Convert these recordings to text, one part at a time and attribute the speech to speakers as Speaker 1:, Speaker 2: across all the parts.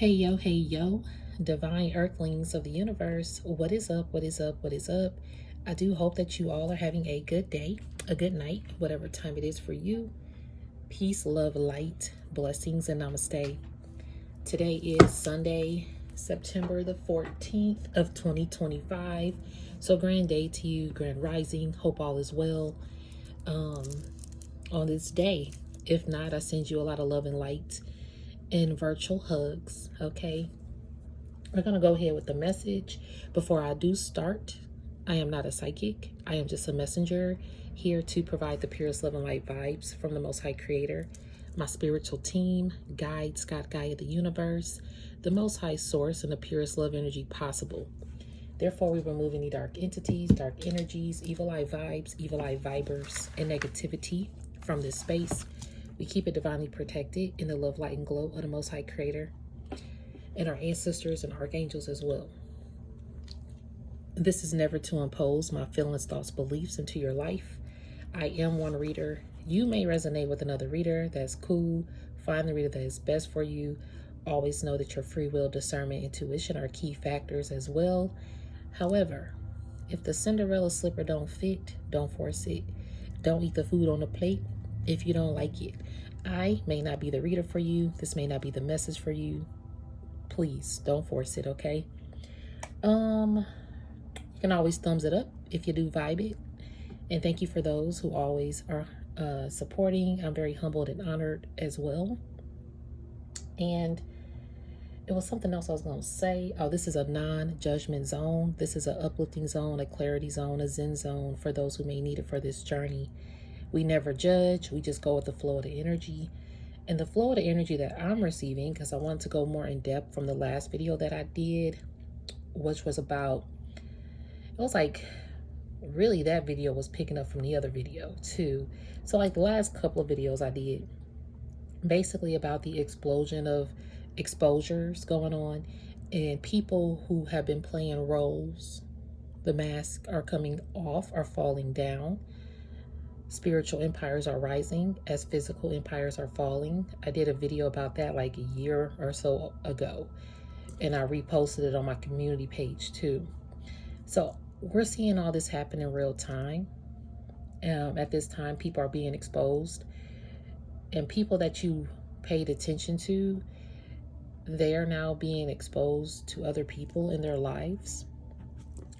Speaker 1: Hey yo, divine earthlings of the universe. What is up? What is up? What is up? I do hope that you all are having a good day, a good night, whatever time it is for you. Peace, love, light, blessings, and namaste. Today is Sunday, September the 14th of 2025. So grand day to you, grand rising. Hope all is well on this day. If not, I send you a lot of love and light and virtual hugs, okay? We're going to go ahead with the message. Before I do start, I am not a psychic. I am just a messenger here to provide the purest love and light vibes from the Most High Creator, my spiritual team, guides, God, Gaia, the universe, the Most High Source, and the purest love energy possible. Therefore, we remove any dark entities, dark energies, evil eye vibes, evil eye vibers, and negativity from this space. We keep it divinely protected in the love, light, and glow of the Most High Creator and our ancestors and archangels as well. This is never to impose my feelings, thoughts, beliefs into your life. I am one reader. You may resonate with another reader. That's cool. Find the reader that is best for you. Always know that your free will, discernment, intuition are key factors as well. However, if the Cinderella slipper don't fit, don't force it. Don't eat the food on the plate if you don't like it. I may not be the reader for you. This may not be the message for you. Please don't force it, okay? You can always thumbs it up if you do vibe it. And thank you for those who always are supporting. I'm very humbled and honored as well. And it was something else I was going to say. Oh, this is a non-judgment zone. This is an uplifting zone, a clarity zone, a zen zone for those who may need it for this journey. We never judge. We just go with the flow of the energy. And the flow of the energy that I'm receiving, because I want to go more in depth from the last video that I did, which was about, it was like, really that video was picking up from the other video too. So like the last couple of videos I did, basically about the explosion of exposures going on and people who have been playing roles, the masks are coming off, are falling down. Spiritual empires are rising as physical empires are falling. I did a video about that like a year or so ago, and I reposted it on my community page too. So we're seeing all this happen in real time. At this time, people are being exposed, and people that you paid attention to, they are now being exposed to other people in their lives.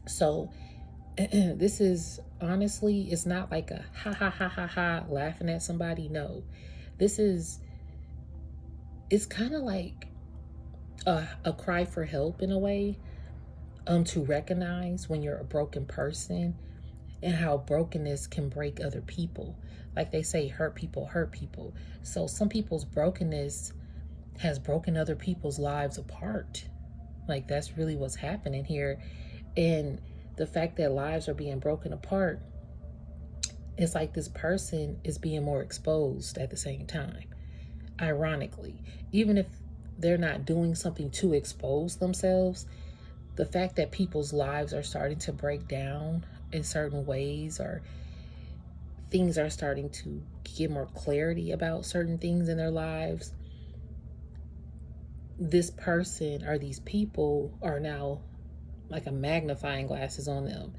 Speaker 1: So this is honestly, it's not like a ha ha ha ha ha laughing at somebody. No, this is, it's kind of like a cry for help in a way, to recognize when you're a broken person and how brokenness can break other people. Like they say, hurt people hurt people. So some people's brokenness has broken other people's lives apart. Like that's really what's happening here. And the fact that lives are being broken apart, it's like this person is being more exposed at the same time. Ironically, even if they're not doing something to expose themselves, the fact that people's lives are starting to break down in certain ways, or things are starting to get more clarity about certain things in their lives, this person or these people are now like a magnifying glasses on them,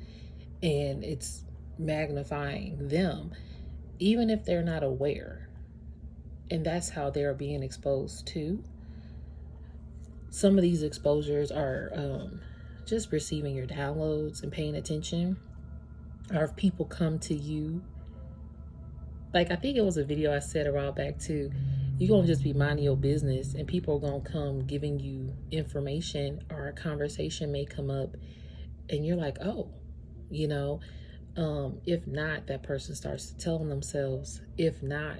Speaker 1: and it's magnifying them even if they're not aware, and that's how they're being exposed to. Some of these exposures are just receiving your downloads and paying attention, or if people come to you, like I think it was a video I said a while back too, you're gonna just be minding your business and people are gonna come giving you information, or a conversation may come up and you're like, oh, you know, if not, that person starts to tell themselves. If not,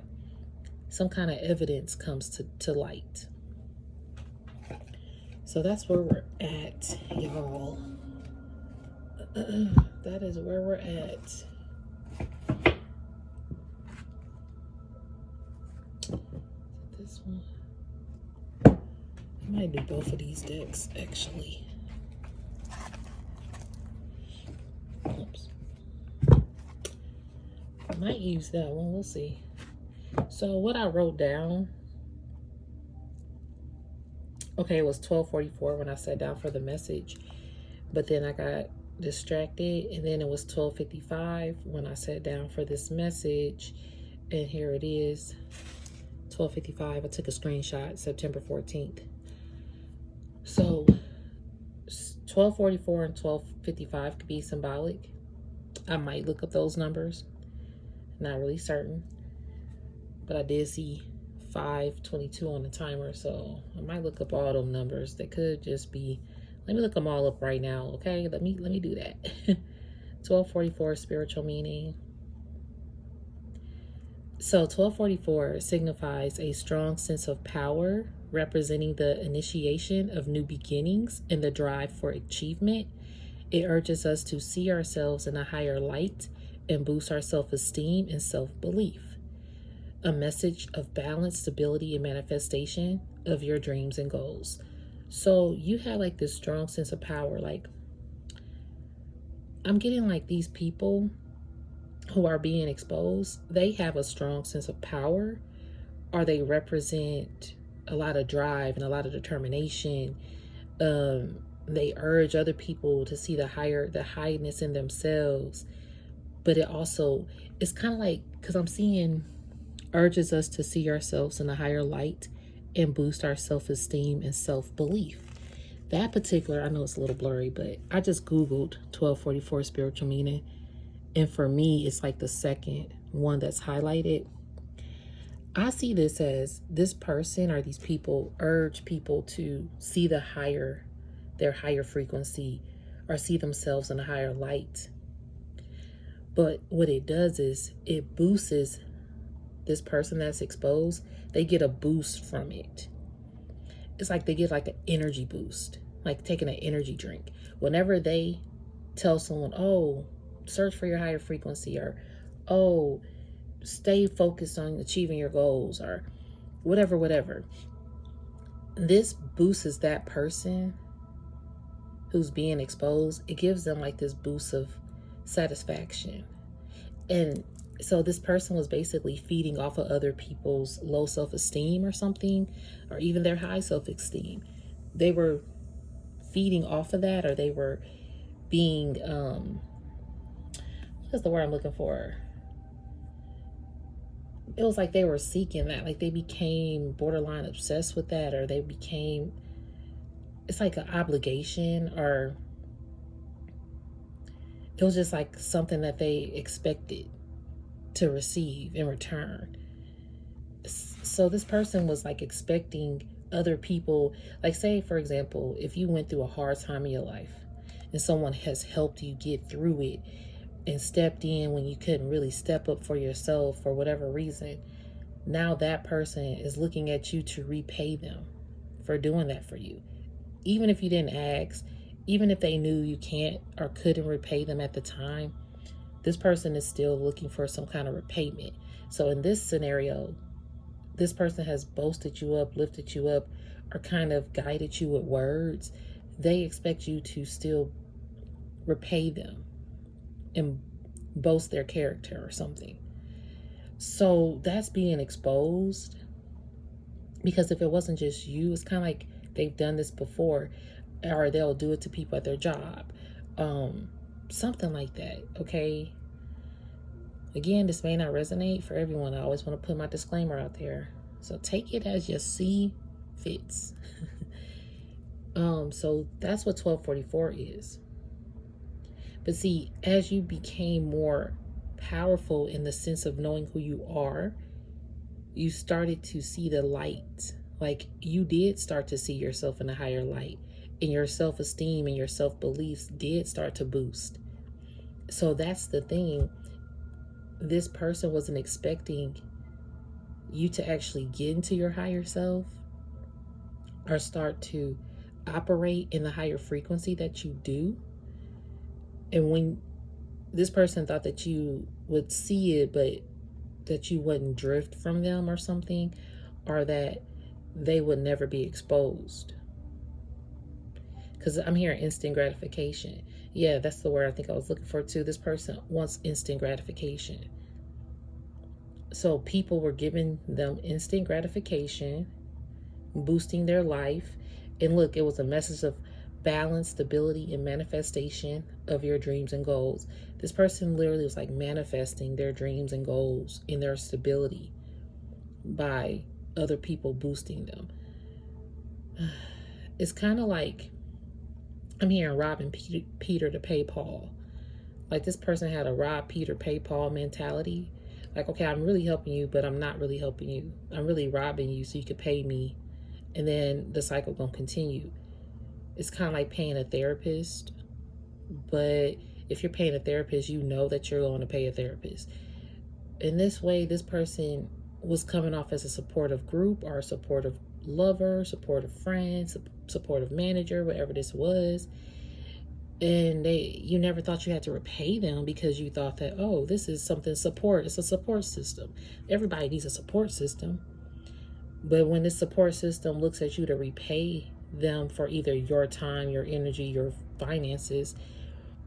Speaker 1: some kind of evidence comes to light. So that's where we're at, y'all. That is where we're at. This one. I might do both of these decks, actually. Oops. I might use that one. We'll see. So what I wrote down, Okay, it was 12:44 when I sat down for the message, but then I got distracted, and then it was 12:55 when I sat down for this message, and here it is, 12:55. I took a screenshot, September 14th. So 12:44 and 12:55 could be symbolic. I might look up those numbers, not really certain, but I did see 5:22 on the timer, so I might look up all them numbers. They could just be, let me look them all up right now, okay? Let me do that. 12:44 spiritual meaning. So 12:44 signifies a strong sense of power, representing the initiation of new beginnings and the drive for achievement. It urges us to see ourselves in a higher light and boost our self-esteem and self-belief. A message of balance, stability, and manifestation of your dreams and goals. So you have like this strong sense of power. Like, I'm getting like these people who are being exposed, they have a strong sense of power, or they represent a lot of drive and a lot of determination. They urge other people to see the highness in themselves. But it also, it's kind of like, because I'm seeing urges us to see ourselves in a higher light and boost our self-esteem and self-belief. That particular, I know it's a little blurry, but I just Googled 12:44 spiritual meaning. And for me, it's like the second one that's highlighted. I see this as this person or these people urge people to see their higher frequency, or see themselves in a higher light. But what it does is it boosts this person that's exposed. They get a boost from it. It's like they get like an energy boost, like taking an energy drink. Whenever they tell someone, oh, search for your higher frequency, or oh, stay focused on achieving your goals, or whatever, this boosts that person who's being exposed. It gives them like this boost of satisfaction. And so this person was basically feeding off of other people's low self-esteem or something, or even their high self-esteem. They were feeding off of that, or they were being what's the word I'm looking for? It was like they were seeking that, like they became borderline obsessed with that, or they became, it's like an obligation, or it was just like something that they expected to receive in return. So this person was like expecting other people, like say for example, if you went through a hard time in your life and someone has helped you get through it and stepped in when you couldn't really step up for yourself for whatever reason, now that person is looking at you to repay them for doing that for you. Even if you didn't ask, even if they knew you can't or couldn't repay them at the time, this person is still looking for some kind of repayment. So in this scenario, this person has boasted you up, lifted you up, or kind of guided you with words. They expect you to still repay them and boast their character or something. So that's being exposed, because if it wasn't just you, it's kind of like they've done this before, or they'll do it to people at their job, something like that. Okay, again, this may not resonate for everyone. I always want to put my disclaimer out there, so take it as you see fits. So that's what 12:44 is. But see, as you became more powerful in the sense of knowing who you are, you started to see the light. Like you did start to see yourself in a higher light, and your self-esteem and your self-beliefs did start to boost. So that's the thing. This person wasn't expecting you to actually get into your higher self or start to operate in the higher frequency that you do. And when this person thought that you would see it, but that you wouldn't drift from them or something, or that they would never be exposed. Because I'm hearing instant gratification. Yeah, that's the word I think I was looking for too. This person wants instant gratification. So people were giving them instant gratification, boosting their life, And look, it was a message of balance, stability, and manifestation of your dreams and goals. This person literally was like manifesting their dreams and goals in their stability by other people boosting them. It's kind of like I'm hearing robbing Peter to pay Paul. Like this person had a rob Peter, pay Paul mentality. Like, okay, I'm really helping you, but I'm not really helping you. I'm really robbing you so you could pay me. And then the cycle gonna continue. It's kind of like paying a therapist. But if you're paying a therapist, you know that you're going to pay a therapist. In this way, this person was coming off as a supportive group or a supportive lover, supportive friend, supportive manager, whatever this was. And you never thought you had to repay them because you thought that, oh, this is something support. It's a support system. Everybody needs a support system. But when this support system looks at you to repay them for either your time, your energy, your finances,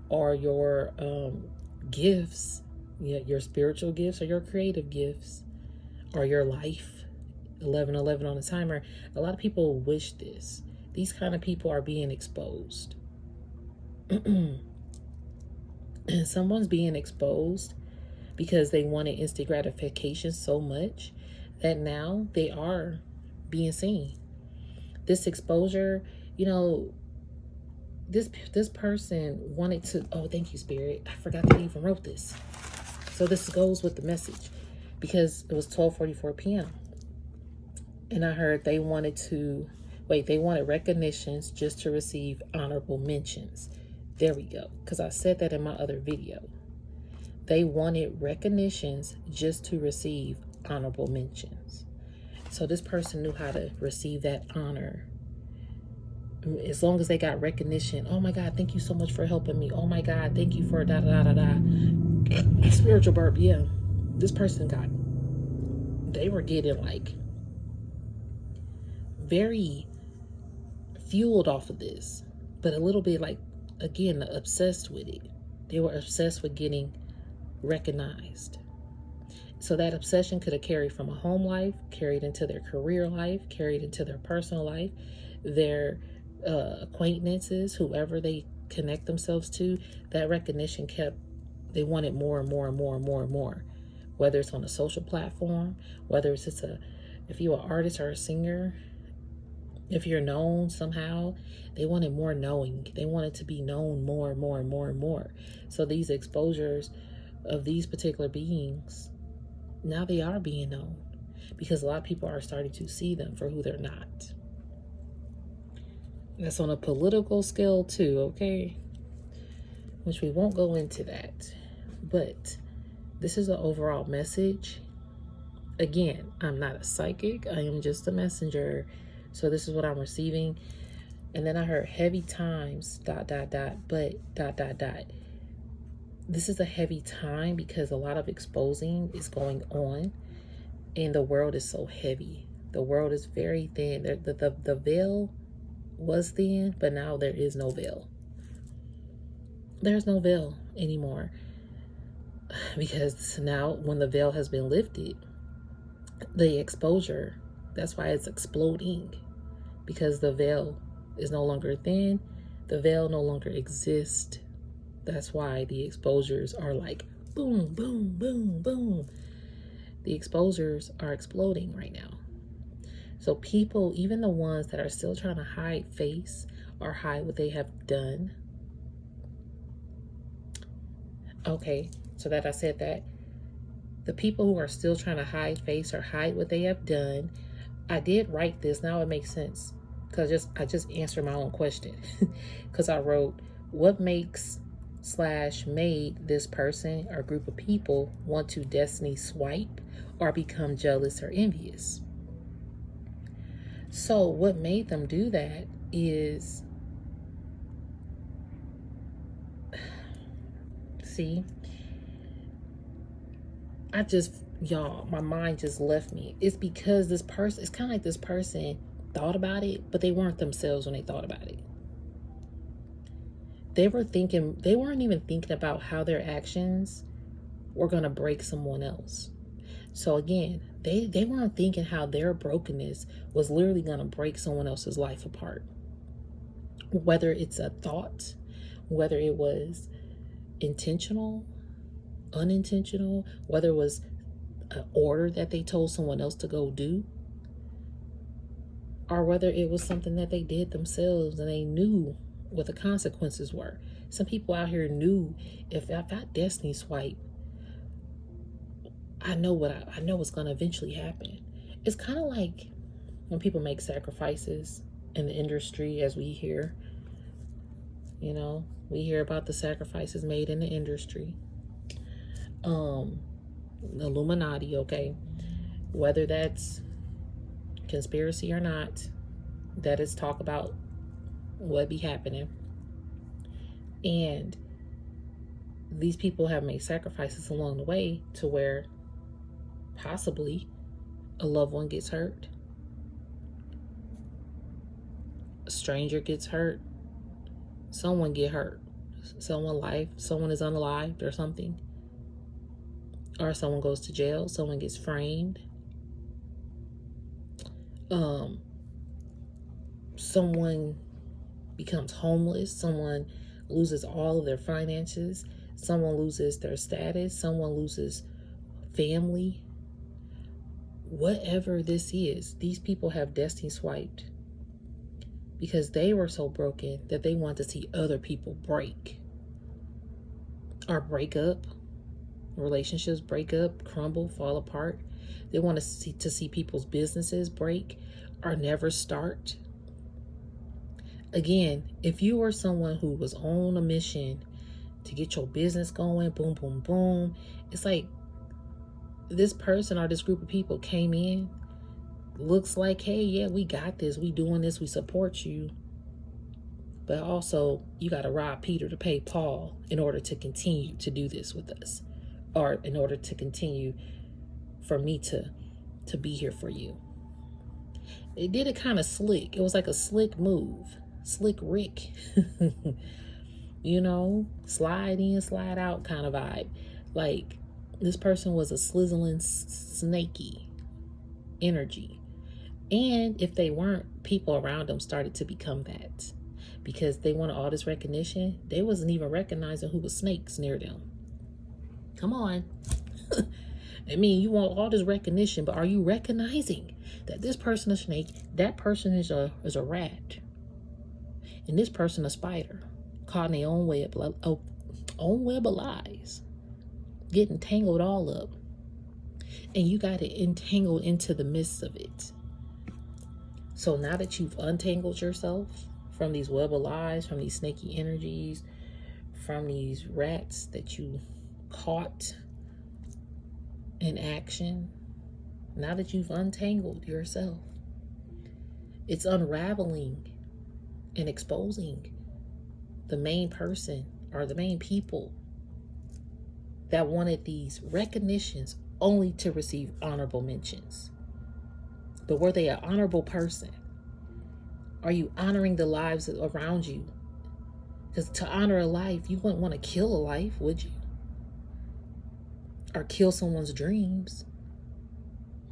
Speaker 1: or your gifts, your spiritual gifts or your creative gifts, or your life, 1111 on the timer, a lot of people wish this. These kind of people are being exposed. And someone's being exposed because they wanted instant gratification so much that now they are being seen. This exposure, this person wanted to, oh, thank you, Spirit. I forgot that I even wrote this. So this goes with the message because it was 12:44 p.m. And I heard they wanted recognitions just to receive honorable mentions. There we go. Because I said that in my other video. They wanted recognitions just to receive honorable mentions. So this person knew how to receive that honor. As long as they got recognition. Oh my God, thank you so much for helping me. Oh my God, thank you for da da da da da. Spiritual burp, yeah. This person they were getting like very fueled off of this, but a little bit like, again, obsessed with it. They were obsessed with getting recognized. So that obsession could have carried from a home life, carried into their career life, carried into their personal life, their acquaintances, whoever they connect themselves to. That recognition they wanted more and more and more and more and more. Whether it's on a social platform, whether it's if you're an artist or a singer, if you're known somehow, they wanted more knowing. They wanted to be known more and more and more and more. So these exposures of these particular beings, now they are being known because a lot of people are starting to see them for who they're not. That's on a political scale too, okay? Which we won't go into that. But this is an overall message. Again, I'm not a psychic. I am just a messenger. So this is what I'm receiving. And then I heard heavy times, ... but ... This is a heavy time because a lot of exposing is going on. And the world is so heavy. The world is very thin. The veil was thin, but now there is no veil. There's no veil anymore. Because now when the veil has been lifted, the exposure, that's why it's exploding. Because the veil is no longer thin. The veil no longer exists. That's why the exposures are like boom, boom, boom, boom. The exposures are exploding right now. So people, even the ones that are still trying to hide face or hide what they have done. Okay, so that I said that. The people who are still trying to hide face or hide what they have done. I did write this. Now it makes sense. Because I just answered my own question. Because I wrote, what makes / made this person or group of people want to destiny swipe or become jealous or envious? So what made them do that is, see, my mind just left me. It's because this person, it's kind of like this person thought about it, but they weren't themselves when they thought about it. They weren't even thinking about how their actions were going to break someone else. So again, they weren't thinking how their brokenness was literally going to break someone else's life apart. Whether it's a thought, whether it was intentional, unintentional, whether it was an order that they told someone else to go do, or whether it was something that they did themselves and they knew what the consequences were. Some people out here knew, if I destiny swipe, I know what's going to eventually happen. It's kind of like when people make sacrifices in the industry, as we hear. You know, we hear about the sacrifices made in the industry. Illuminati, okay? Whether that's conspiracy or not, that is talk about what be happening. And these people have made sacrifices along the way to where possibly a loved one gets hurt, a stranger gets hurt, someone get hurt, someone is unalived or something, or someone goes to jail, someone gets framed, someone becomes homeless, someone loses all of their finances, someone loses their status, someone loses family. Whatever this is, these people have destiny swiped because they were so broken that they want to see other people break or break up. Relationships break up, crumble, fall apart. They want to see people's businesses break or never start. Again, if you were someone who was on a mission to get your business going, boom, boom, boom, it's like this person or this group of people came in, looks like, hey, yeah, we got this, we doing this, we support you. But also, you got to rob Peter to pay Paul in order to continue to do this with us, or in order to continue for me to be here for you. They did it kind of slick. It was like a slick move. Slick Rick. You know, slide in, slide out kind of vibe. Like, this person was a slizzling, snaky energy. And if they weren't, people around them started to become that. Because they wanted all this recognition. They wasn't even recognizing who was snakes near them. Come on. I mean, you want all this recognition, but are you recognizing that this person is a snake, that person is a rat, and this person a spider, caught in their own web of lies, getting tangled all up, and you got it entangled into the midst of it. So now that you've untangled yourself from these web of lies, from these snaky energies, from these rats that you caught in action, now that you've untangled yourself, it's unraveling and exposing the main person or the main people that wanted these recognitions only to receive honorable mentions. But were they an honorable person? Are you honoring the lives around you? Because to honor a life, you wouldn't want to kill a life, would you? Or kill someone's dreams.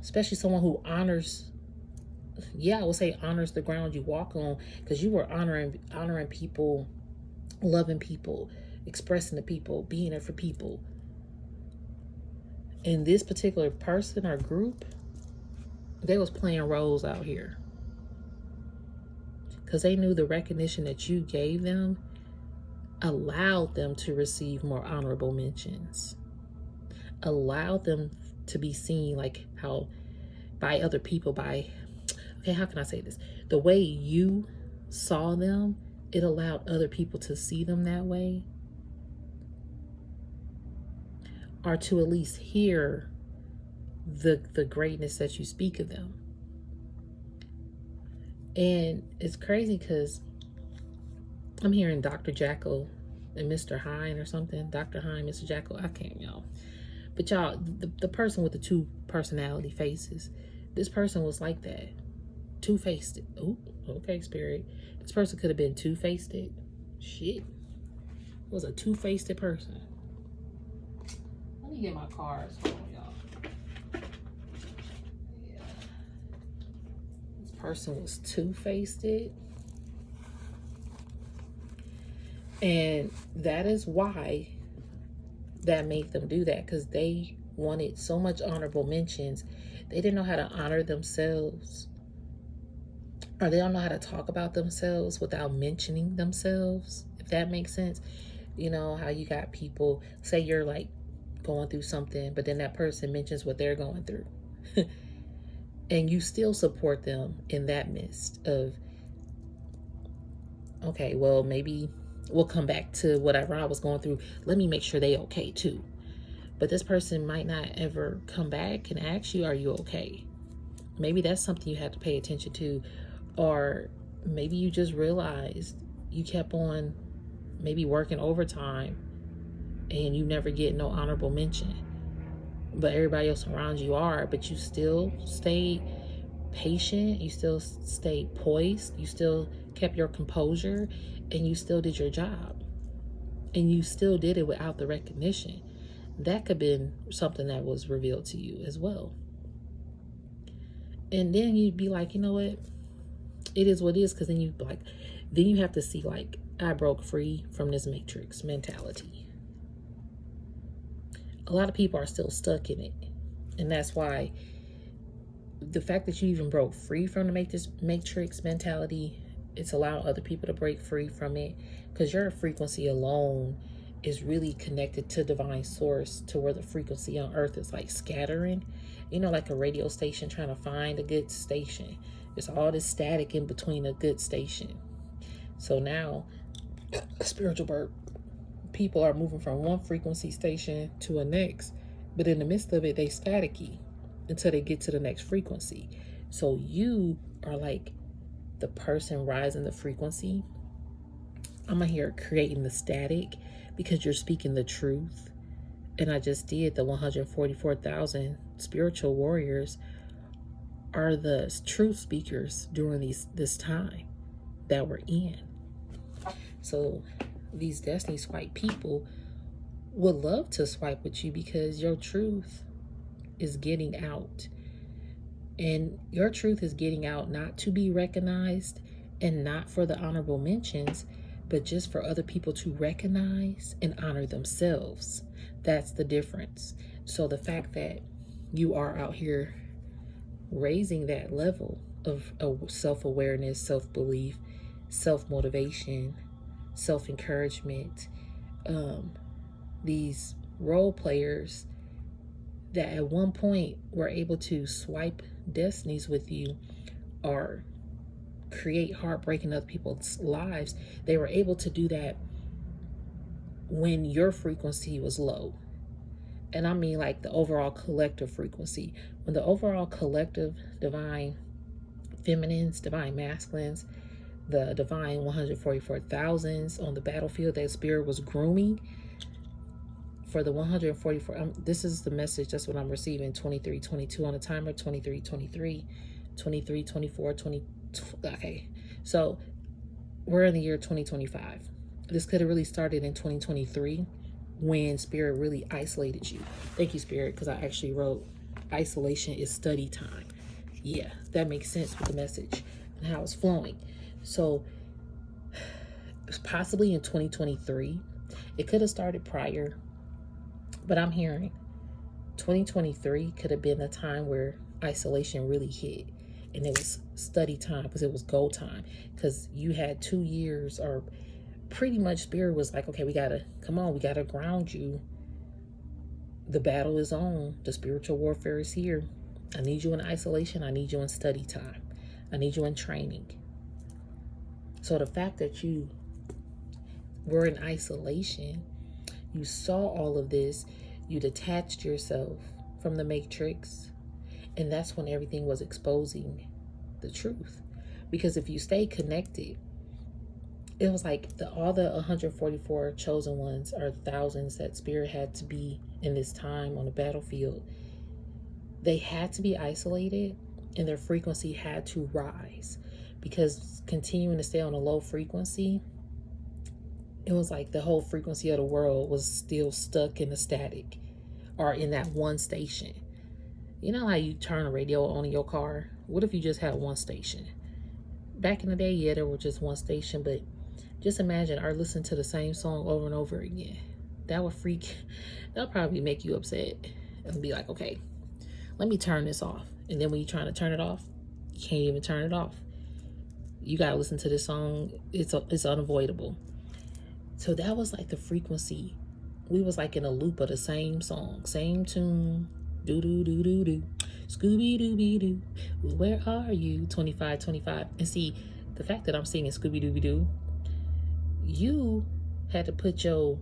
Speaker 1: Especially someone who honors, I would say honors the ground you walk on, because you were honoring people, loving people, expressing to people, being there for people. And this particular person or group, they was playing roles out here. Because they knew the recognition that you gave them allowed them to receive more honorable mentions. Allowed them to be seen like how by other people, how can I say this? The way you saw them, it allowed other people to see them that way. Or to at least hear the greatness that you speak of them. And it's crazy because I'm hearing Dr. Jekyll and Mr. Hyde or something. Dr. Hyde, Mr. Jekyll, I can't, y'all. But y'all, the person with the two personality faces, this person was like that. Two-faced. Oh, okay, spirit. This person could have been two-faced. Shit. Was a two-faced person. Let me get my cards. Hold on, y'all. Yeah. This person was two-faced. And that is why that made them do that, because they wanted so much honorable mentions. They didn't know how to honor themselves, or they don't know how to talk about themselves without mentioning themselves, if that makes sense. You know how you got people, say you're like going through something, but then that person mentions what they're going through. And you still support them in that midst of, okay, well, maybe we'll come back to whatever I was going through. Let me make sure they okay too. But this person might not ever come back and ask you, are you okay? Maybe that's something you have to pay attention to. Or maybe you just realized you kept on maybe working overtime and you never get no honorable mention. But everybody else around you are, but you still stayed patient, you still stayed poised, you still kept your composure, and you still did your job. And you still did it without the recognition. That could have been something that was revealed to you as well. And then you'd be like, you know what? It is what it is, because then you have to see, like, I broke free from this matrix mentality. A lot of people are still stuck in it. And that's why the fact that you even broke free from the matrix mentality, it's allowing other people to break free from it, because your frequency alone is really connected to divine source, to where the frequency on earth is like scattering, you know, like a radio station trying to find a good station. There's all this static in between a good station. So now spiritual birth people are moving from one frequency station to a next, but in the midst of it they staticky until they get to the next frequency. So you are like the person rising the frequency. I'm here creating the static because you're speaking the truth. And I just did the 144,000 spiritual warriors are the truth speakers during this time that we're in. So these destiny swipe people would love to swipe with you because your truth is getting out. And your truth is getting out not to be recognized and not for the honorable mentions, but just for other people to recognize and honor themselves. That's the difference. So the fact that you are out here raising that level of self-awareness, self-belief, self-motivation, self-encouragement, these role players that at one point were able to swipe destinies with you or create heartbreak in other people's lives, they were able to do that when your frequency was low. And I mean like the overall collective frequency. When the overall collective divine feminines, divine masculines, the divine 144,000s on the battlefield that spirit was grooming for the 144, this is the message, that's what I'm receiving, 2322 on the timer, 2323, 2324, 20, okay. So we're in the year 2025. This could have really started in 2023 when spirit really isolated you. Thank you, spirit, because I actually wrote isolation is study time. Yeah, that makes sense with the message and how it's flowing. So possibly in 2023, it could have started prior, but I'm hearing 2023 could have been a time where isolation really hit, and it was study time because it was go time, because you had 2 years, or pretty much spirit was like, okay, we gotta ground you. The battle is on. The spiritual warfare is here. I need you in isolation. I need you in study time. I need you in training. So the fact that you were in isolation, you saw all of this, you detached yourself from the matrix, and that's when everything was exposing the truth. Because if you stay connected, it was like all the 144 chosen ones, or thousands that spirit had to be in this time on the battlefield, they had to be isolated and their frequency had to rise, because continuing to stay on a low frequency, it was like the whole frequency of the world was still stuck in the static or in that one station. You know how you turn a radio on in your car? What if you just had one station? Back in the day, yeah, there was just one station, but Just imagine or listen to the same song over and over again. That would that'll probably make you upset and be like, okay, let me turn this off. And then when you're trying to turn it off, you can't even turn it off. You gotta listen to this song. It's unavoidable. So that was like the frequency. We was like in a loop of the same song, same tune. Do do do do do, Scooby Dooby Doo. Where are you? 25, 25. And see, the fact that I'm singing Scooby Dooby Doo, you had to put your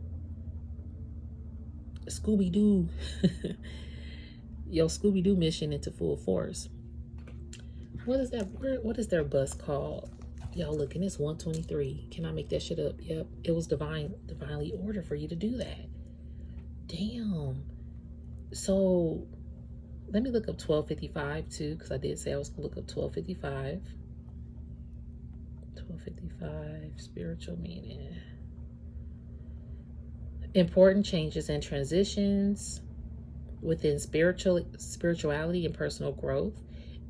Speaker 1: Scooby Doo, your Scooby Doo mission into full force. What is that? What is their bus called? Y'all looking, it's 123. Can I make that shit up? Yep. It was divinely ordered for you to do that. Damn. So let me look up 1255 too, because I did say I was gonna look up 1255. 1255, spiritual meaning. Important changes and transitions within spirituality and personal growth.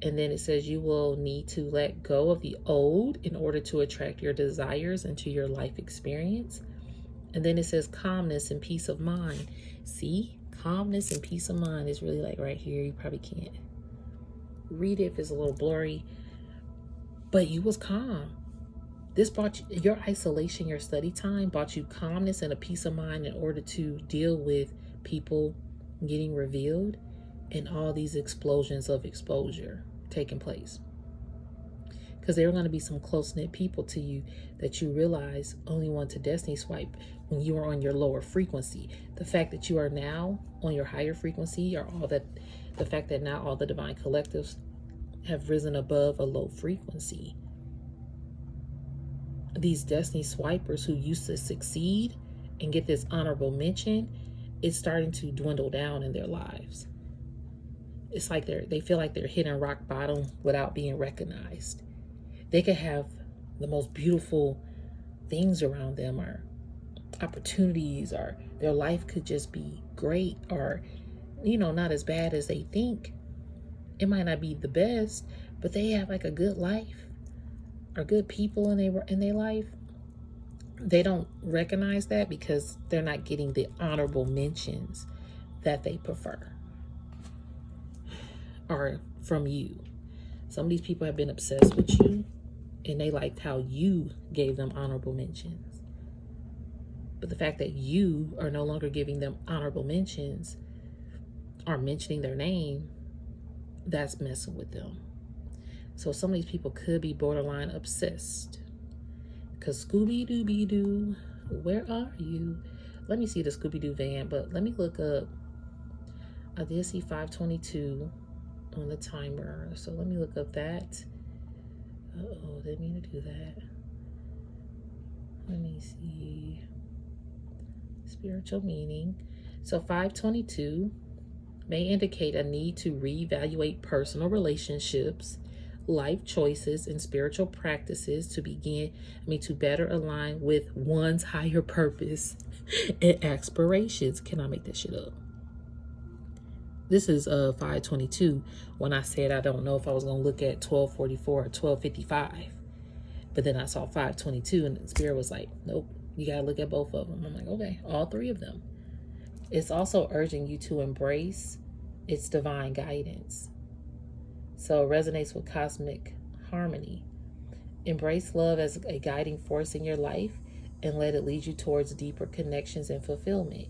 Speaker 1: And then it says you will need to let go of the old in order to attract your desires into your life experience. And then it says calmness and peace of mind. See, calmness and peace of mind is really like right here. You probably can't read it if it's a little blurry, but you was calm. This brought you, your isolation, your study time brought you calmness and a peace of mind in order to deal with people getting revealed and all these explosions of exposure taking place. Because there are going to be some close-knit people to you that you realize only want to destiny swipe when you are on your lower frequency. The fact that you are now on your higher frequency, or the fact that now all the divine collectives have risen above a low frequency. These destiny swipers who used to succeed and get this honorable mention, it's starting to dwindle down in their lives. It's like they feel like they're hitting rock bottom without being recognized. They could have the most beautiful things around them, or opportunities, or their life could just be great, or not as bad as they think. It might not be the best, but they have like a good life or good people in their life. They don't recognize that because they're not getting the honorable mentions that they prefer or from you. Some of these people have been obsessed with you and they liked how you gave them honorable mentions. But the fact that you are no longer giving them honorable mentions or mentioning their name, that's messing with them. So some of these people could be borderline obsessed. Because Scooby Dooby Doo, where are you? Let me see the Scooby Doo van, but let me look up. I did see 522 on the timer, so let me look up that. Didn't mean to do that. Let me see. Spiritual meaning. So 522 may indicate a need to reevaluate personal relationships, life choices, and spiritual practices to better align with one's higher purpose and aspirations. Can I make that shit up? This is 522. When I said I don't know if I was going to look at 1244 or 1255. But then I saw 522 and the spirit was like, nope, you got to look at both of them. I'm like, okay, all three of them. It's also urging you to embrace its divine guidance. So it resonates with cosmic harmony. Embrace love as a guiding force in your life and let it lead you towards deeper connections and fulfillment.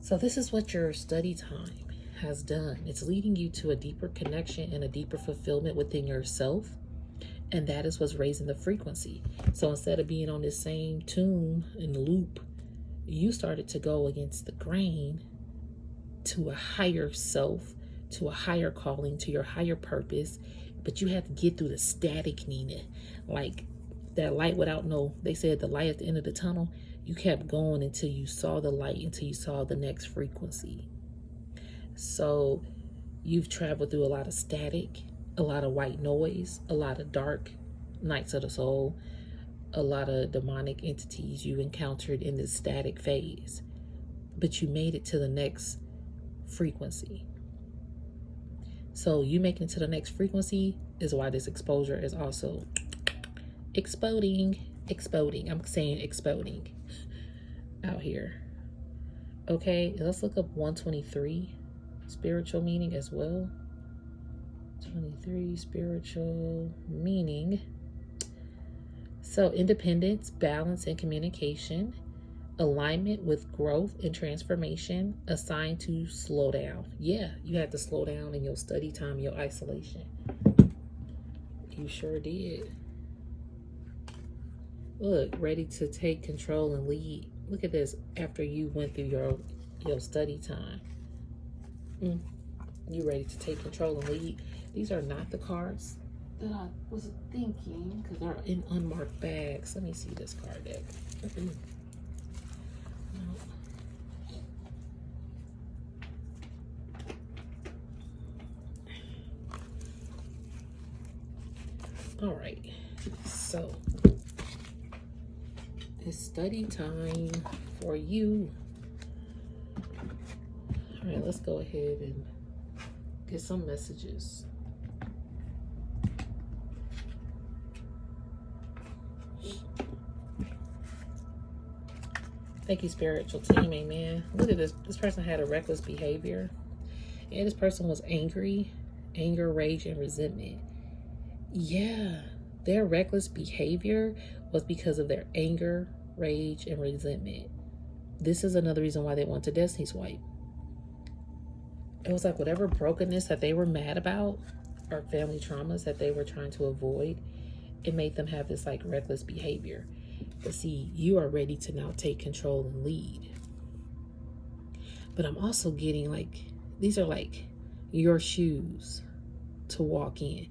Speaker 1: So this is what your study time has done. It's leading you to a deeper connection and a deeper fulfillment within yourself. And that is what's raising the frequency. So instead of being on this same tune and loop, you started to go against the grain to a higher self, to a higher calling, to your higher purpose. But you have to get through the static, Nina. Like that light they said the light at the end of the tunnel, you kept going until you saw the light, until you saw the next frequency. So you've traveled through a lot of static, a lot of white noise, a lot of dark nights of the soul, a lot of demonic entities you encountered in this static phase. But you made it to the next frequency. So you making it to the next frequency is why this exposure is also exploding. exploding. I'm saying exploding out here. Okay, let's look up 123 spiritual meaning as well. 23 spiritual meaning. So independence, balance, and communication, alignment with growth and transformation, assigned to slow down. Yeah, you had to slow down in your study time, your isolation. You sure did. Look, ready to take control and lead. Look at this after you went through your study time. You ready to take control and lead. These are not the cards that I was thinking because they're in unmarked bags. Let me see this card deck. All right, so it's study time for you. All right, let's go ahead and get some messages. Thank you, spiritual team. Amen. Look at this. This person had a reckless behavior. And this person was angry, anger, rage, and resentment. Yeah, their reckless behavior was because of their anger, rage, and resentment. This is another reason why they went to Destiny Swipe. It was like whatever brokenness that they were mad about or family traumas that they were trying to avoid, it made them have this like reckless behavior. But see, you are ready to now take control and lead. But I'm also getting like, these are like your shoes to walk in.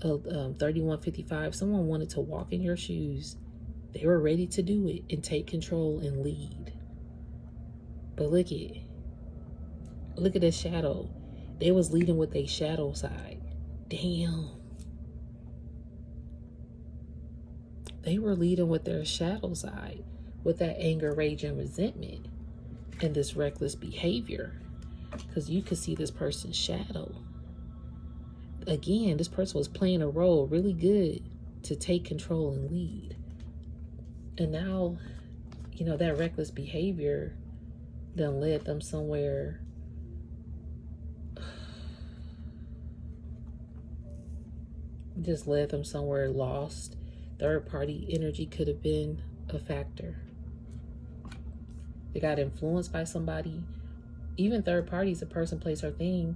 Speaker 1: 3155, someone wanted to walk in your shoes. They were ready to do it and take control and lead. But look at this shadow. They was leading with their shadow side. Damn. They were leading with their shadow side, with that anger, rage, and resentment, and this reckless behavior. Because you could see this person's shadow. Again, this person was playing a role really good to take control and lead. And now, you know, that reckless behavior done led them somewhere. Just led them somewhere lost. Third party energy could have been a factor. They got influenced by somebody. Even third parties, a person, place, or thing.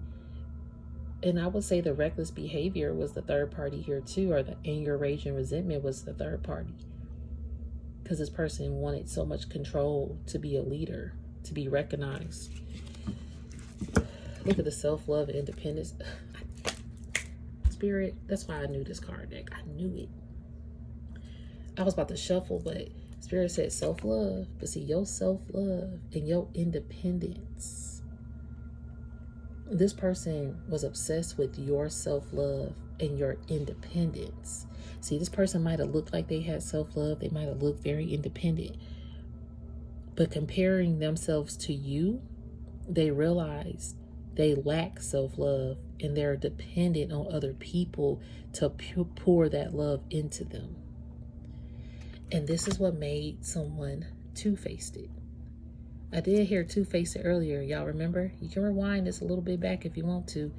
Speaker 1: And I would say the reckless behavior was the third party here too, or the anger, rage, and resentment was the third party. Because this person wanted so much control to be a leader, to be recognized. Look at the self-love and independence. Spirit, that's why I knew this card deck. I knew it. I was about to shuffle, but Spirit said self-love. But see, your self-love and your independence. This person was obsessed with your self-love and your independence. See, this person might have looked like they had self-love. They might have looked very independent. But comparing themselves to you, they realized they lack self-love and they're dependent on other people to pour that love into them. And this is what made someone two-faced it. I did hear two-faced earlier. Y'all remember? You can rewind this a little bit back if you want to.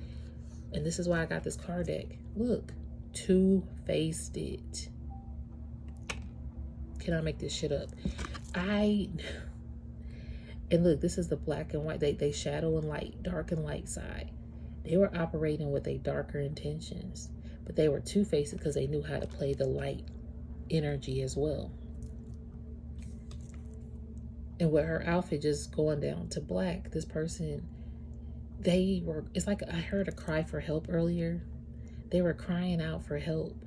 Speaker 1: And this is why I got this card deck. Look, two-faced it. Can I make this shit up? And look, this is the black and white. They shadow and light, dark and light side. They were operating with a darker intentions, but they were two-faced because they knew how to play the light energy as well. And with her outfit just going down to black, this person, it's like I heard a cry for help earlier. They were crying out for help.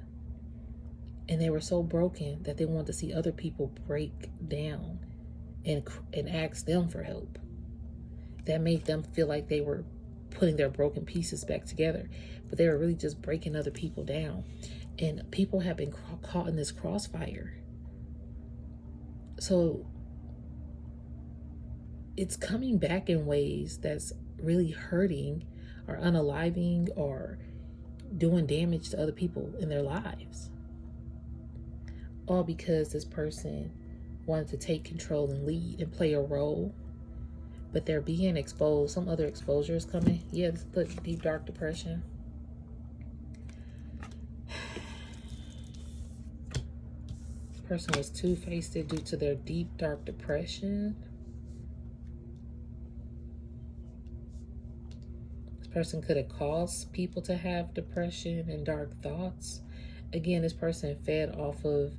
Speaker 1: And they were so broken that they wanted to see other people break down and ask them for help. That made them feel like they were putting their broken pieces back together. But they were really just breaking other people down. And people have been caught in this crossfire. So it's coming back in ways that's really hurting or unaliving or doing damage to other people in their lives. all because this person wanted to take control and lead and play a role, but they're being exposed. Some other exposure is coming. Yeah, the deep dark depression. This person was two-faced due to their deep dark depression. This person could have caused people to have depression and dark thoughts. Again, this person fed off of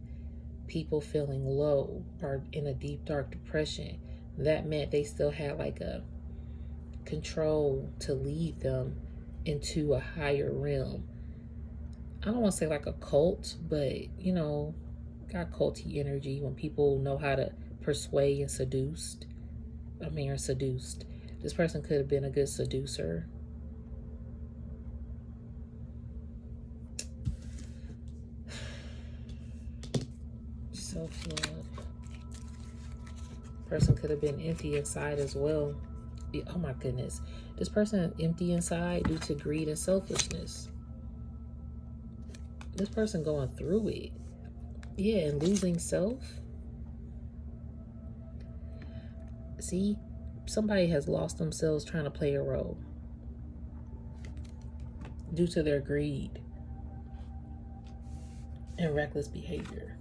Speaker 1: people feeling low or in a deep dark depression. That meant they still had like a control to lead them into a higher realm. I don't want to say like a cult, but you know, got culty energy when people know how to persuade and seduce. Or seduced. This person could have been a good seducer. Self-love. Person could have been empty inside as well. Oh my goodness. This person empty inside due to greed and selfishness. This person going through it. Yeah, and losing self. See, somebody has lost themselves trying to play a role due to their greed and reckless behavior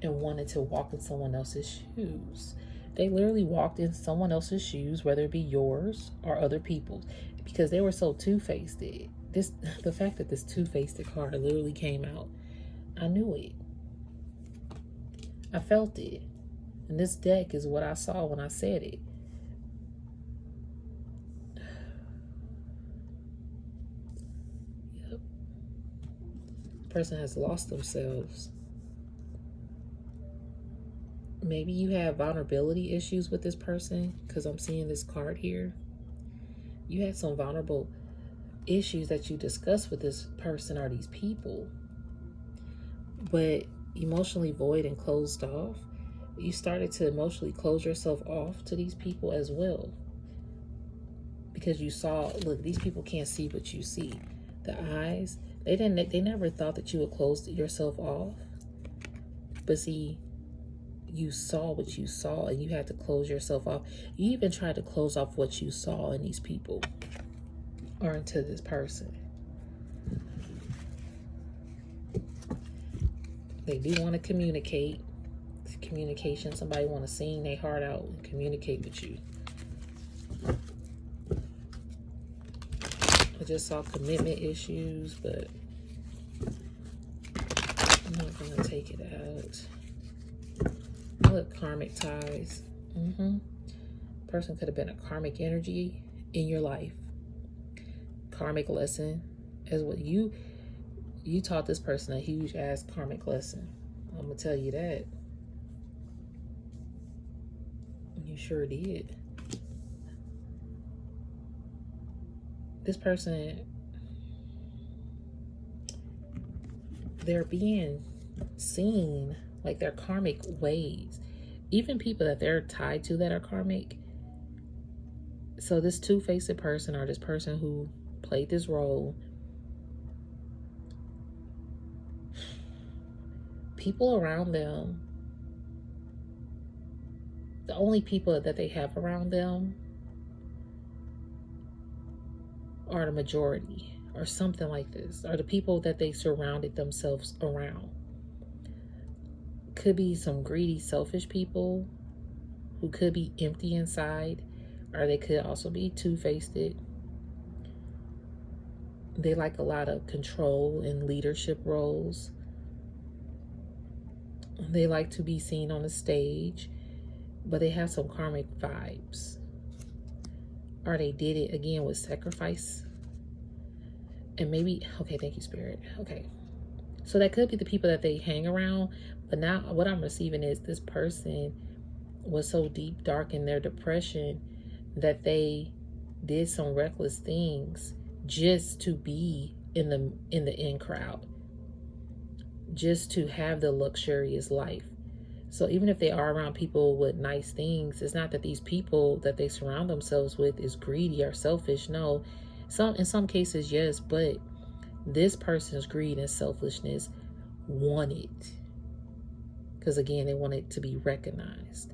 Speaker 1: and wanted to walk in someone else's shoes. They literally walked in someone else's shoes, whether it be yours or other people's, because they were so two-faced. The fact that this two-faced card literally came out, I knew it. I felt it. And this deck is what I saw when I said it. Yep. Person has lost themselves. Maybe you have vulnerability issues with this person, because I'm seeing this card here. You had some vulnerable issues that you discussed with this person or these people, but emotionally void and closed off. You started to emotionally close yourself off to these people as well, because you saw, look, these people can't see what you see. The eyes, they never thought that you would close yourself off, but see, you saw what you saw and you had to close yourself off. You even tried to close off what you saw in these people or into this person. They do want to communicate. Communication. Somebody want to sing their heart out and communicate with you. I just saw commitment issues, but I'm not going to take it out. Look, karmic ties. Person could have been a karmic energy in your life. Karmic lesson is what you taught this person a huge ass karmic lesson. I'm gonna tell you that. You sure did. This person, they're being seen like their karmic ways. Even people that they're tied to that are karmic. So this two-faced person, or this person who played this role, people around them, the only people that they have around them are the majority, or something like this, or the people that they surrounded themselves around. Could be some greedy, selfish people who could be empty inside, or they could also be two-faced. They like a lot of control and leadership roles. They like to be seen on the stage, but they have some karmic vibes. Or they did it again with sacrifice. And maybe, okay, thank you, Spirit. Okay. So that could be the people that they hang around. But now what I'm receiving is this person was so deep, dark in their depression that they did some reckless things just to be in the in crowd, just to have the luxurious life. So even if they are around people with nice things, it's not that these people that they surround themselves with is greedy or selfish. No, in some cases, yes, but this person's greed and selfishness wanted because again, they wanted to be recognized.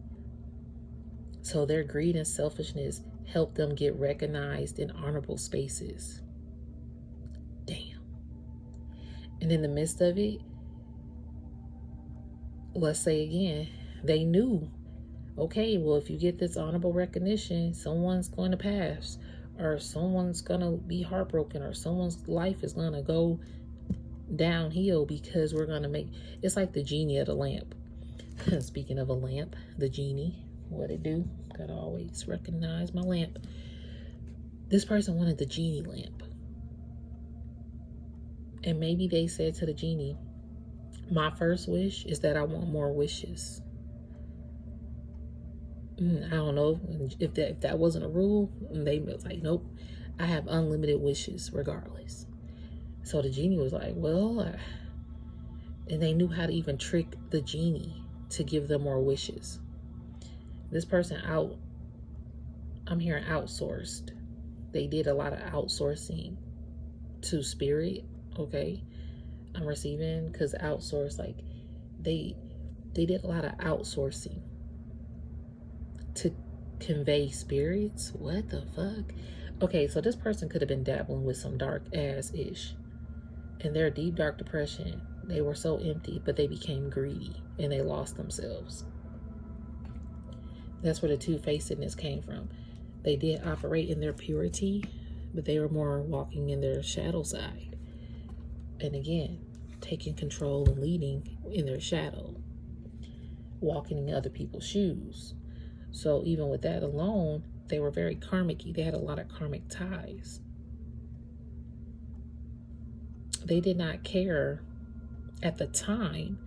Speaker 1: So their greed and selfishness helped them get recognized in honorable spaces. Damn. And in the midst of it, let's say again, they knew, okay, well, if you get this honorable recognition, someone's going to pass, or someone's going to be heartbroken, or someone's life is going to go downhill because we're going to make, it's like the genie of the lamp. Speaking of a lamp, the genie, what it do? Gotta always recognize my lamp. This person wanted the genie lamp. And maybe they said to the genie, my first wish is that I want more wishes. I don't know if that wasn't a rule. And they was like, nope, I have unlimited wishes regardless. So the genie was like, well, and they knew how to even trick the genie to give them more wishes. This person I'm hearing outsourced. They did a lot of outsourcing to spirit, okay? I'm receiving, because outsource, like they did a lot of outsourcing to convey spirits. What the fuck? Okay, so this person could have been dabbling with some dark ass ish. In their deep dark depression, they were so empty, but they became greedy and they lost themselves. That's where the two-facedness came from. They did operate in their purity, but they were more walking in their shadow side. And again, taking control and leading in their shadow, walking in other people's shoes. So even with that alone, they were very karmic-y. They had a lot of karmic ties. They did not care at the time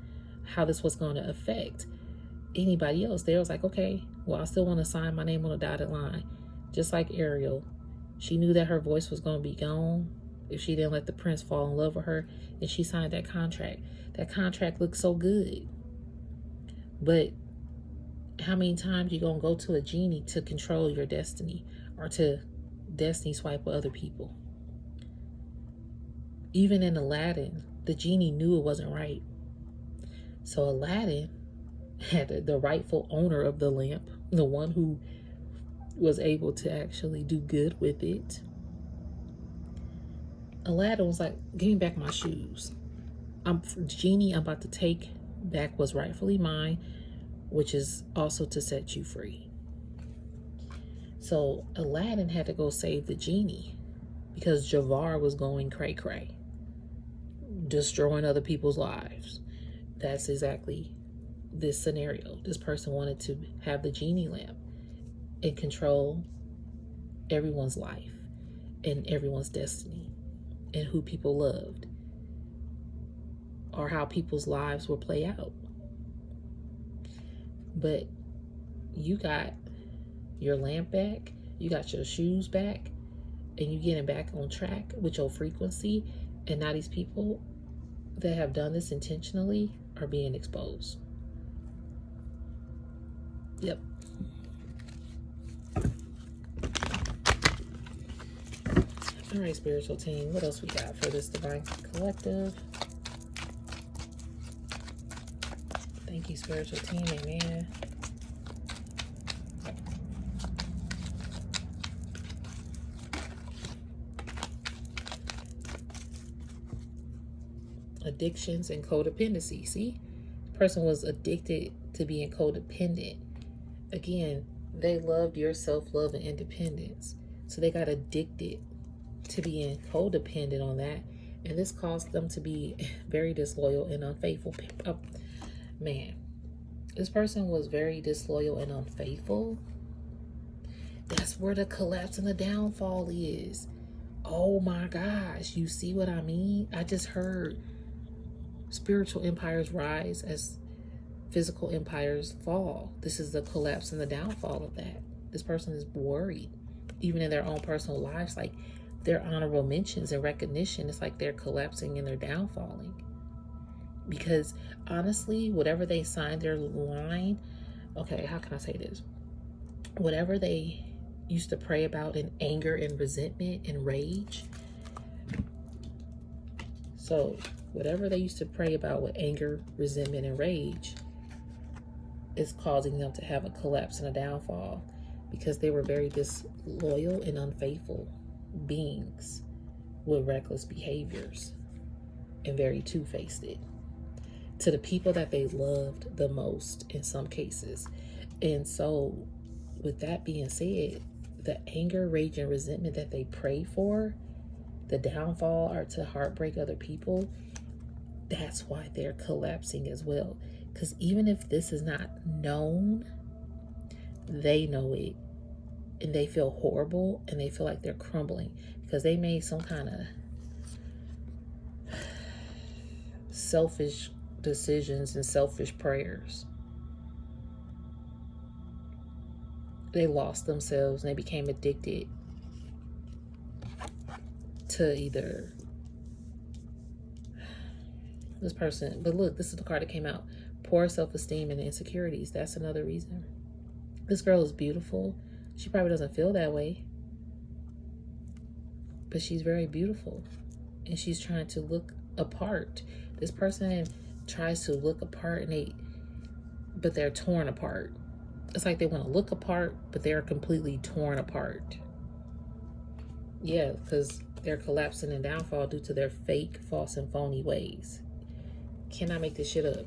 Speaker 1: how this was going to affect anybody else. They was like, okay, well, I still want to sign my name on a dotted line. Just like Ariel, she knew that her voice was going to be gone if she didn't let the prince fall in love with her, and she signed that contract. That contract looked so good. But how many times you going to go to a genie to control your destiny, or to destiny swipe with other people? Even in Aladdin, the genie knew it wasn't right. So Aladdin had the rightful owner of the lamp, the one who was able to actually do good with it. Aladdin was like, give me back my shoes. Genie, I'm about to take back what's rightfully mine, which is also to set you free. So Aladdin had to go save the genie because Jafar was going cray-cray, destroying other people's lives. That's exactly this scenario. This person wanted to have the genie lamp and control everyone's life and everyone's destiny and who people loved or how people's lives will play out. But you got your lamp back, you got your shoes back, and you getting back on track with your frequency, and now these people that have done this intentionally are being exposed. Yep. All right, spiritual team, what else we got for this divine collective? Thank you, spiritual team. Amen. Addictions and codependency. See, the person was addicted to being codependent. Again, they loved your self-love and independence, so they got addicted to being codependent on that, and this caused them to be very disloyal and unfaithful. Man, this person was very disloyal and unfaithful. That's where the collapse and the downfall is. Oh my gosh, you see what I mean? I just heard spiritual empires rise as physical empires fall. This is the collapse and the downfall of that. This person is worried, even in their own personal lives, like their honorable mentions and recognition. It's like they're collapsing and they're downfalling. Because honestly, whatever they signed their line, okay, how can I say this? Whatever they used to pray about in anger and resentment and rage. So whatever they used to pray about with anger, resentment, and rage, is causing them to have a collapse and a downfall, because they were very disloyal and unfaithful beings with reckless behaviors and very two-faced to the people that they loved the most in some cases. And so with that being said, the anger, rage, and resentment that they pray for, the downfall, or to heartbreak other people, that's why they're collapsing as well. Because even if this is not known, they know it, and they feel horrible, and they feel like they're crumbling because they made some kind of selfish decisions and selfish prayers. They lost themselves and they became addicted to either this person. But look, this is the card that came out. Poor self-esteem and insecurities. That's another reason. This girl is beautiful. She probably doesn't feel that way, but she's very beautiful, and she's trying to look apart. This person tries to look apart, but they're torn apart. It's like they want to look apart, but they're completely torn apart. Yeah, because they're collapsing and downfall due to their fake, false, and phony ways. Cannot make this shit up.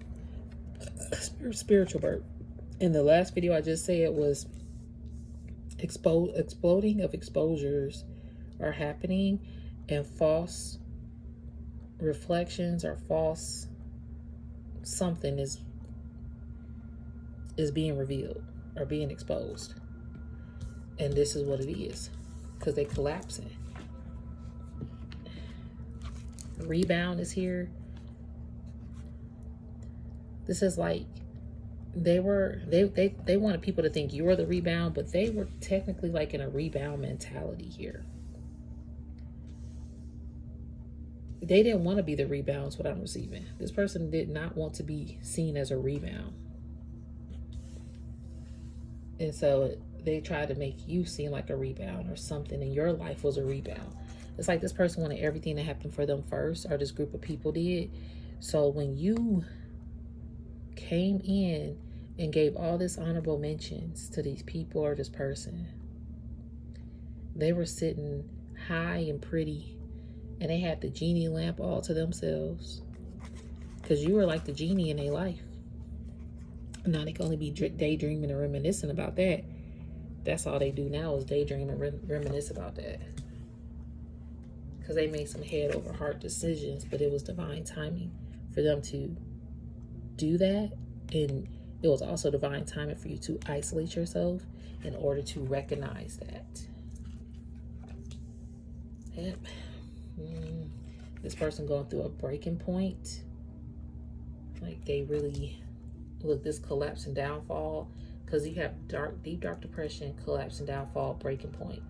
Speaker 1: Spiritual birth. In the last video I just said was exploding of exposures are happening, and false reflections or false something is being revealed or being exposed. And this is what it is, because they're collapsing. Rebound is here. This is like they wanted people to think you were the rebound, but they were technically like in a rebound mentality here. They didn't want to be the rebounds, what I'm receiving. This person did not want to be seen as a rebound. And so they tried to make you seem like a rebound or something, and your life was a rebound. It's like this person wanted everything to happen for them first, or this group of people did. So when you came in and gave all this honorable mentions to these people or this person, they were sitting high and pretty, and they had the genie lamp all to themselves, because you were like the genie in their life. Now they can only be daydreaming and reminiscing about that. That's all they do now is daydream and reminisce about that, because they made some head over heart decisions, but it was divine timing for them to do that. And it was also divine timing for you to isolate yourself in order to recognize that. Yep. This person going through a breaking point. Like they really, look, this collapse and downfall, because you have deep dark depression, collapse and downfall, breaking point.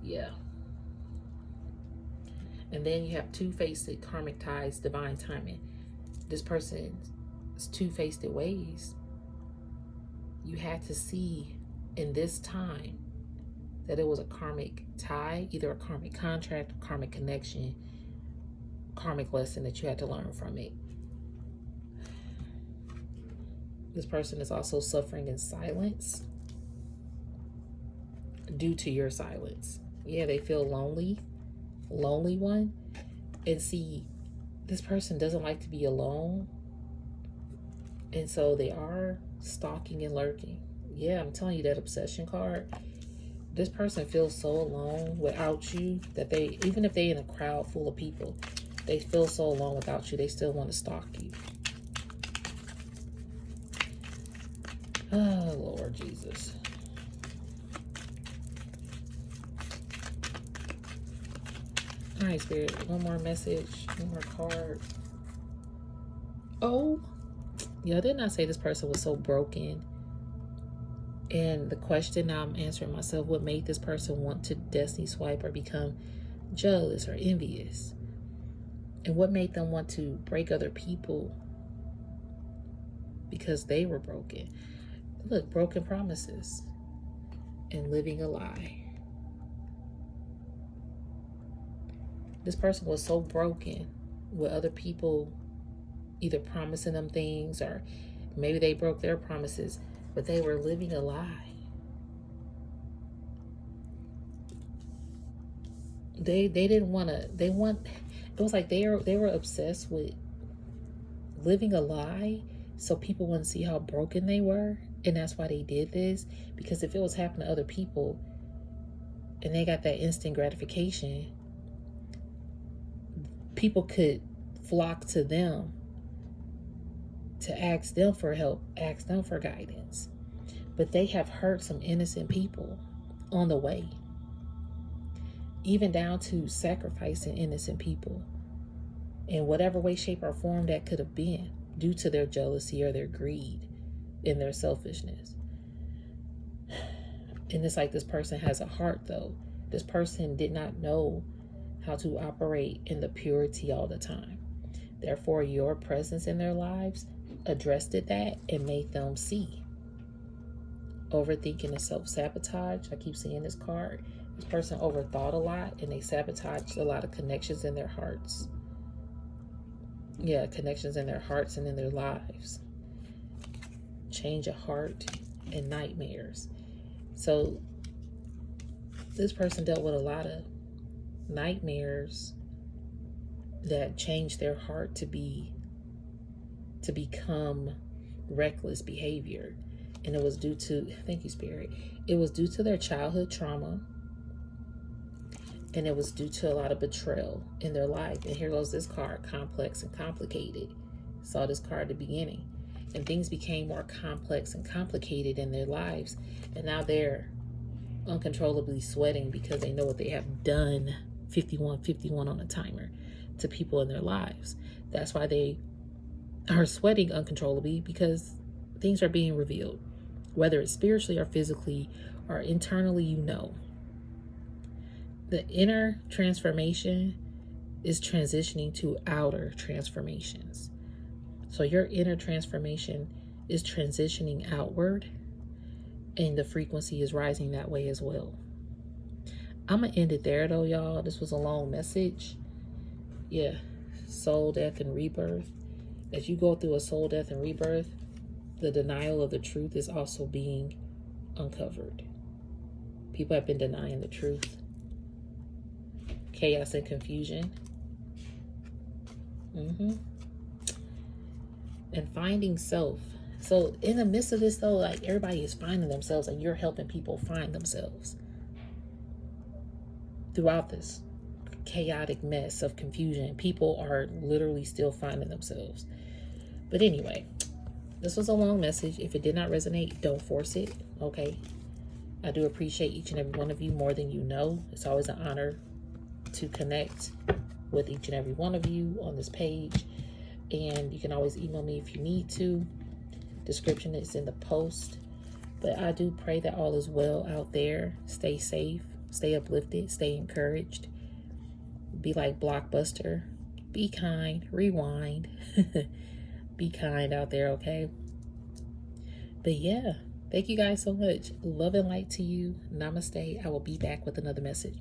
Speaker 1: Yeah. And then you have two-faced karmic ties, divine timing. This person's two-faced ways. You had to see in this time that it was a karmic tie, either a karmic contract, a karmic connection, karmic lesson that you had to learn from it. This person is also suffering in silence due to your silence. Yeah, they feel lonely one. And see, this person doesn't like to be alone. And so they are stalking and lurking. Yeah, I'm telling you, that obsession card. This person feels so alone without you that they, even if they in a crowd full of people, they feel so alone without you, they still want to stalk you. Oh, Lord Jesus. All right, Spirit, one more message, one more card. Oh, yeah, didn't I say this person was so broken? And the question now I'm answering myself, what made this person want to destiny swipe or become jealous or envious? And what made them want to break other people? Because they were broken. Look, broken promises and living a lie. This person was so broken with other people either promising them things, or maybe they broke their promises. but they were living a lie. They didn't want to, it was like they were obsessed with living a lie so people wouldn't see how broken they were. And that's why they did this, because if it was happening to other people and they got that instant gratification, people could flock to them to ask them for help, ask them for guidance. But they have hurt some innocent people on the way, even down to sacrificing innocent people in whatever way, shape, or form that could have been, due to their jealousy or their greed and their selfishness. And it's like this person has a heart, though. This person did not know how to operate in the purity all the time. Therefore, your presence in their lives addressed that and made them see. Overthinking and self-sabotage. I keep seeing this card. This person overthought a lot and they sabotaged a lot of connections in their hearts. Yeah, connections in their hearts and in their lives. Change of heart and nightmares. So this person dealt with a lot of nightmares that changed their heart to become reckless behavior. And it was due to, thank you, Spirit, it was due to their childhood trauma, and it was due to a lot of betrayal in their life. And here goes this card, complex and complicated. Saw this card at the beginning, and things became more complex and complicated in their lives, and now they're uncontrollably sweating because they know what they have done. 51 on a timer to people in their lives. That's why they are sweating uncontrollably, because things are being revealed, whether it's spiritually or physically or internally. The inner transformation is transitioning to outer transformations. So your inner transformation is transitioning outward, and the frequency is rising that way as well. I'm going to end it there, though, y'all. This was a long message. Yeah, soul, death, and rebirth. As you go through a soul, death, and rebirth, the denial of the truth is also being uncovered. People have been denying the truth. Chaos and confusion. And finding self. So in the midst of this, though, like, everybody is finding themselves, and you're helping people find themselves throughout this chaotic mess of confusion. People are literally still finding themselves. But anyway, this was a long message. If it did not resonate, don't force it, okay? I do appreciate each and every one of you more than you know. It's always an honor to connect with each and every one of you on this page. And you can always email me if you need to. Description is in the post. But I do pray that all is well out there. Stay safe. Stay uplifted. Stay encouraged. Be like Blockbuster. Be kind. Rewind. Be kind out there, okay? But yeah, thank you guys so much. Love and light to you. Namaste. I will be back with another message.